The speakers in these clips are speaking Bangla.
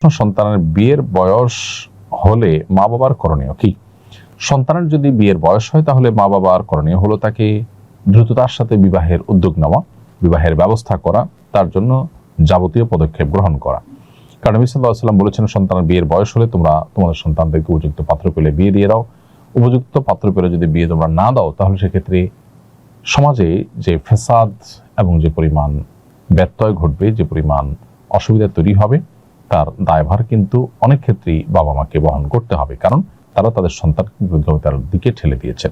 সন্তানের বিয়ের বয়স হলে মা বাবার করণীয় কি? সন্তানের যদি বিয়ের বয়স হয় তাহলে মা বাবার করণীয় হলো তাকে দ্রুততার সাথে বিবাহের উদ্যোগ নেওয়া, বিবাহের ব্যবস্থা করা, তার জন্য যাবতীয় পদক্ষেপ গ্রহণ করা। কারণ নবী সাল্লাল্লাহু আলাইহি ওয়াসাল্লাম বলেছেন, সন্তানের বিয়ের বয়স হলে তোমরা তোমাদের সন্তানদেরকে উপযুক্ত পাত্র পেলে বিয়ে দিয়ে দাও। উপযুক্ত পাত্র পেলে যদি বিয়ে তোমরা না দাও তাহলে সেক্ষেত্রে সমাজে যে ফেসাদ এবং যে পরিমাণ ব্যত্যয় ঘটবে, যে পরিমাণ অসুবিধা তৈরি হবে, তার দায়ভার কিন্তু অনেক ক্ষেত্রেই বাবা মাকে বহন করতে হবে, কারণ তারা তাদের সন্তানকে বিপদগামিতার দিকে ঠেলে দিয়েছেন।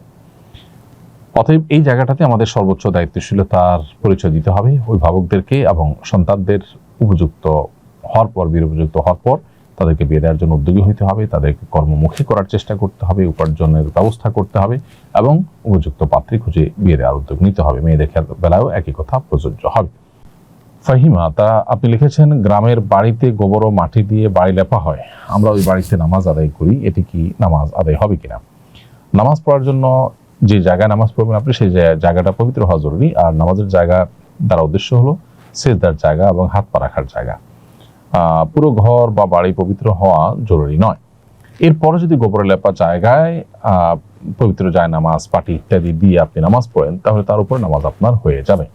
অতএব এই জায়গাটাতে আমাদের সর্বোচ্চ দায়িত্বশীলতার পরিচয় দিতে হবে অভিভাবকদেরকে, এবং সন্তানদের উপযুক্ত হওয়ার পর, বিয়ের উপযুক্ত হওয়ার পর তাদেরকে বিয়ে দেওয়ার জন্য উদ্যোগী হতে হবে, তাদেরকে কর্মমুখী করার চেষ্টা করতে হবে, উপার্জনের ব্যবস্থা করতে হবে এবং উপযুক্ত পাত্রী খুঁজে বিয়ে দেওয়ার উদ্যোগ নিতে হবে। মেয়েদের বেলায়ও একই কথা প্রযোজ্য হবে। ফাহিমা, তা আপনি লিখেছেন, গ্রামের বাড়িতে গোবর ও মাটি দিয়ে বাড়ি লেপা হয়, আমরা ওই বাড়িতে নামাজ আদায় করি, এটি কি নামাজ আদায় হবে কিনা? নামাজ পড়ার জন্য যে জায়গায় নামাজ পড়বেন আপনি, সেই জায়গাটা পবিত্র হওয়া জরুরি। আর নামাজের জায়গা দ্বারা উদ্দেশ্য হলো সিজদার জায়গা এবং হাত পা রাখার জায়গা। পুরো ঘর বা বাড়ি পবিত্র হওয়া জরুরি নয়। এরপরে যদি গোবরে লেপা জায়গায় পবিত্র যায় নামাজ, পাটি ইত্যাদি দিয়ে আপনি নামাজ পড়েন, তাহলে তার উপরে নামাজ আপনার হয়ে যাবে।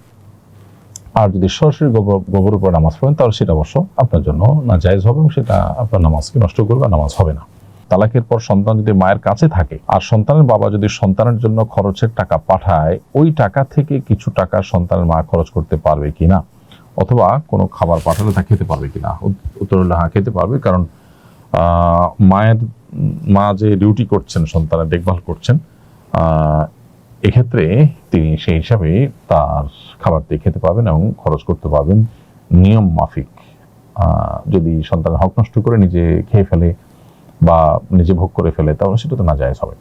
আর যদি সরাসরি গোবর উপরে নামাজ পড়েন তাহলে সেটা অবশ্য আপনার জন্য নাজায়েজ হবে এবং সেটা আপনার নামাজকে নষ্ট করবে, নামাজ হবে না। তালাকের পর সন্তান যদি মায়ের কাছে থাকে আর সন্তানের বাবা যদি সন্তানের জন্য খরচের টাকা পাঠায়, ওই টাকা থেকে কিছু টাকা সন্তানের মা খরচ করতে পারবে কিনা, অথবা কোনো খাবার পাঠালে তা খেতে পারবে কিনা? উত্তর হলো হ্যাঁ, খেতে পারবে। কারণ মা যে ডিউটি করছেন, সন্তানের দেখভাল করছেন, এক্ষেত্রে তিনি সেই হিসাবে তার খাবার দিয়ে খেতে পারবেন এবং খরচ করতে পারবেন নিয়ম মাফিক। যদি সন্তানের হক নষ্ট করে নিজে খেয়ে ফেলে বা নিজে ভোগ করে ফেলে তাহলে সেটা তো নাজায়েজ হবে।